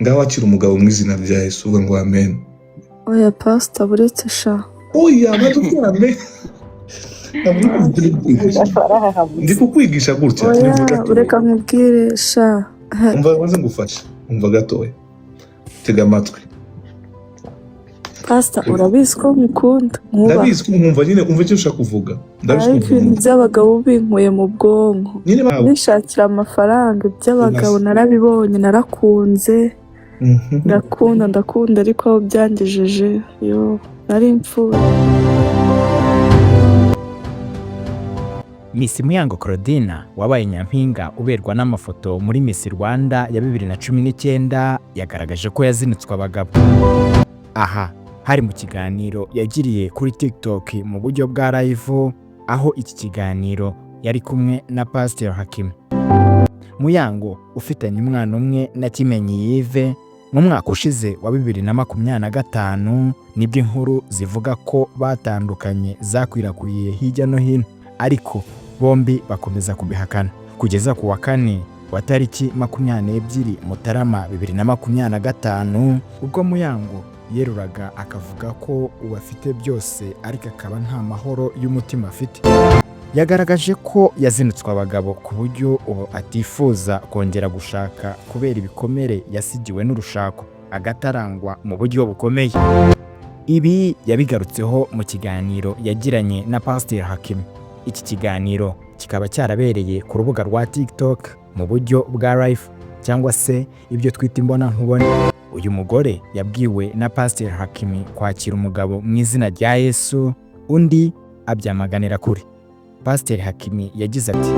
ngaho akira umugabo mu izina rya Yesu uvuga ngo amen. Oya pastor buretse sha. Oya badukame. Ndi kukwigisha gutya. Oya ureka nkubwire sha. Umva waze ngufasha. Umva gatoya. Tega amatwi. Pastor urabizi ko mukunda. Ndabizi ko mwumva nyine umva icyo ushaka kuvuga. Ndabizi ko by'abagabo binkuye mu bwonko. Nishakira amafaranga by'abagabo narabibonye narakunze. Ndakunda ariko byangejeje yo nari mfuye. Miss Muyango Claudina wabaye nyampinga uberwa n'amafoto muri Miss Rwanda ya 2019 yagaragaje ko yazinutswe abagabo. Aha hari mu kiganiro yagiriye kuri TikTok mu buryo bwa live, aho iki kiganiro yari kumwe na Pastor Hakim. Muyango ufitanye umwana umwe na Kimenyi Yves mu mwaka ushize wa 2025 nibyo inkuru zivuga ko batandukanye zakwirakwiriye hirya no hino, ariko bombi bakomeza kubihakana kugeza ku wa kane wa tariki 22 Mutarama 2025 ubwo Muyango yeruraga akavuga ko uwafite byose ariko akaba nta mahoro y'umutima afite. Yagaragaje ko yazinutswe abagabo ku buryo ubu atifuza kongera gushaka kubera ibikomere yasigiwe n'urushako agatarangwa mu buryo bukomeye. Ibi yabigarutseho mu kiganiro yagiranye na Pastor Hakim. Iki kiganiro kikaba cyarabereye ku rubuga rwa TikTok mu buryo bwa live cyangwa se ibyo twita imbona nkubone. Uyu mugore yabwiwe na Pastor Hakim kwakira umugabo mu izina rya Yesu, undi abyamaganira kure. Pastor Hakim yagize ati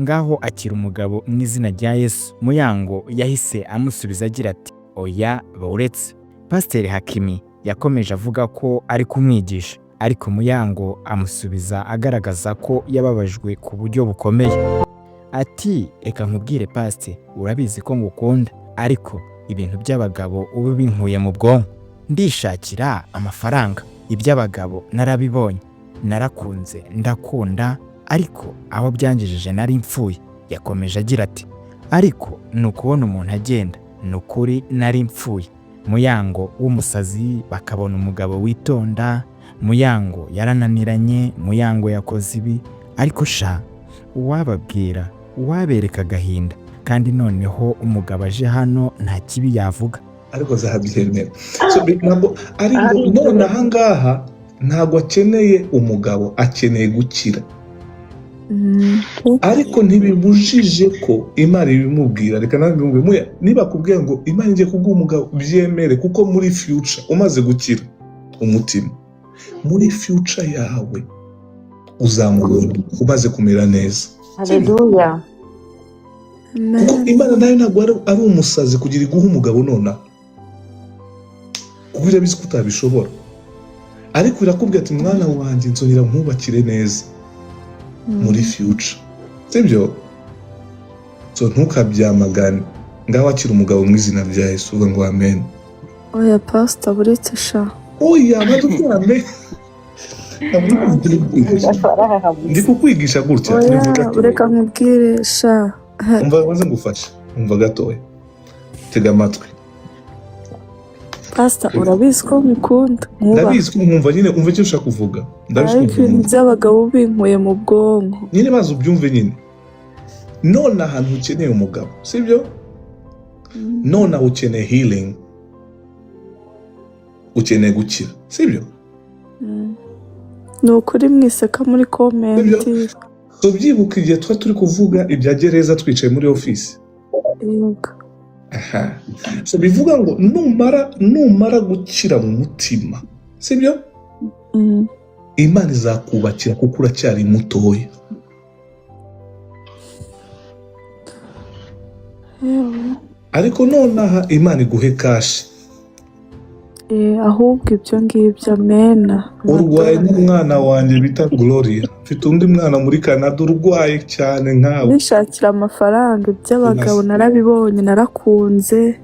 ngaho akira umugabo mu izina rya Yesu. Muyango yahise amusubiza agira ati oya bawuretse. Pastor Hakim yakomeje avuga ko ari kumwigisha, ariko Muyango amusubiza agaragaza ko yababajwe ku buryo bukomeye. Ati eka nkubwire Pastor, urabizi ko ngukunda, ariko ibintu by'abagabo ubu binkuye mu bwonko. Ndishakira amafaranga, iby'abagabo narabibonye, narakunze ndakunda, ariko aho byangejeje nari mfuye. Yakomeje agira ati ariko nukubona umuntu agenda, nukuri nari mfuye. Muyango w'umusazi bakabona umugabo witonda. Muyango yarananiranye, Muyango yakoze ibi, ariko sha uwababwira, uwabereka agahinda, kandi noneho umugabo aje hano nta kibi yavuga. Ariko zahabyemera. So ntabwo ariko none ahangaha ntabwo akeneye umugabo, akeneye gukira. Ariko ntibibujije ko Imana ibimubwira. Reka nabimubwire niba kubwiye ngo Imana ngiye kuguha umugabo byemere, kuko muri future umaze gukira umutima, muri future yawe uzamubona umaze kumera neza. Haleluya. Kuko Imana nayo ntabwo ari umusazi kugira iguha umugabo nona, kuko irabizi ko utabishobora, ariko irakubwira ati mwana wanjye nzongera nkubakire neza muri future. Sibyo? So ntukabyamagane, ngaho akira umugabo mu izina rya Yesu uvuga ngo amen. Oya pastor buretse sha. Oya badukame. Ndi kukwigisha gutya. Oya ureka nkubwire sha. Umva waze ngufasha. Umva gatoya. Tega amatwi. Pastor urabizi ko mukunda. Ndabizi ko mwumva nyine umva icyo ushaka kuvuga. Ndabizi ko by'abagabo binkuye mu bwonko. Nyine bazo ubyumve nyine. None ahantu ukeneye umugabo, sibyo? None ukeneye healing. Ukeneye gukira, sibyo? Nukuri mwiseka muri comment. So byibuka igihe turi kuvuga ibya gereza twicaye muri office. Yego. Aha. So bivuga ngo numara gukira mu mutima, sibyo? Imana izakubakira kuko uracyari mutoya. Ariko nonaha Imana iguhe kashi. Ahubwo ibyo ngibyo mena. Urwaye n'umwana wanjye bita Gloria. Mfite undi mwana muri Canada urwaye cyane nkawe. Nishakira amafaranga by'abagabo narabibonye narakunze.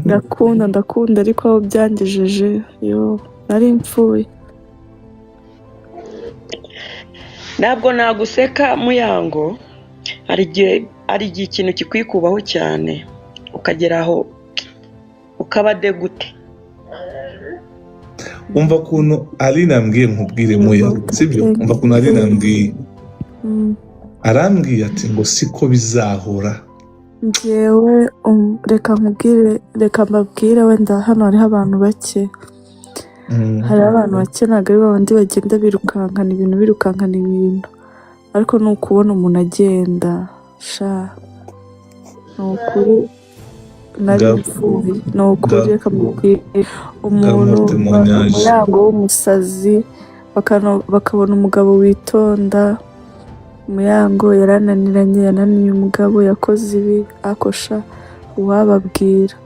Ndakunda ariko aho byangejeje yo nari mfuye. Ntabwo naguseka Muyango, hari igihe ikintu kikwikubaho cyane ukageraho ukabade gute? umva kuntu Aline ambwiye nkubwire muya sibyo umva kuntu Aline ambwiye arambwiye ati ngo siko bizahora. Njyewe reka mbabwire wenda hano hariho abantu bake. Hari abantu bake ntabwo ari babandi bagenda birukankana ibintu ariko ni ukubona umuntu agenda sha ni ukuri nari mfuye ni ukuri reka mbabwire umuntu umurango w'umusazi bakabona umugabo witonda umuyango yananiye umugabo yakoze ibi akosha uwababwira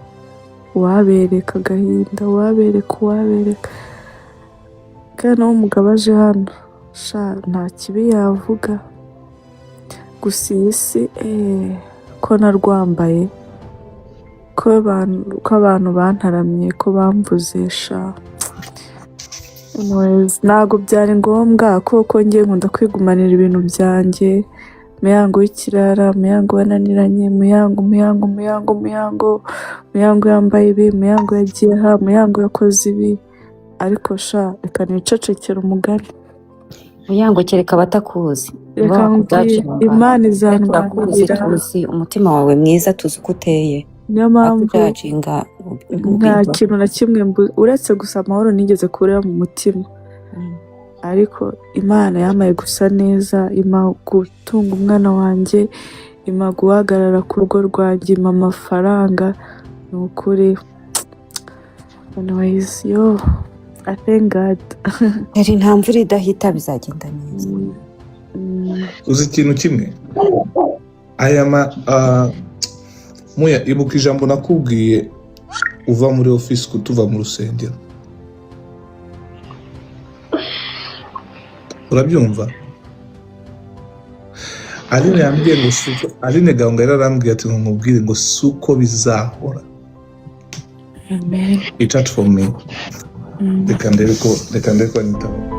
uwabereka agahinda uwabereka kandi nawe umugabo aje hano sha nta kibi yavuga gusa iyi si ko narwambaye ko abantu bantaramye ko bamvuze sha ntabwo byari ngombwa kuko ngiye nkunda kwigumanira ibintu byanjye muyango w'ikirara muyango wananiranye muyango yambaye ibi muyango yagiye aha muyango yakoze ibi ariko sha reka nicecekera umugani muyango kereka abatakuzi reka mbwira Imana izanwanira tuzi umutima wawe mwiza tuzi uko uteye niyo mpamvu nta kintu na kimwe uretse gusa amahoro nigeze kureba mu mutima ariko Imana yamaye gusa neza ima gutunga umwana wanjye ima guhagarara ku rugo rwanjye ima amafaranga ni ukuri anyways I thank God. Hari nta mvura idahita bizagenda neza. Uzi ikintu kimwe muya ibuka ijambo nakubwiye uva muri office kutuva mu rusengero urabyumva? Aline yambwiye ngo Aline Gahunga yarambwiye ati ngo nkubwire ngo suko bizahora. Amen. It's out for me. Reka ndebe ko anyitaho.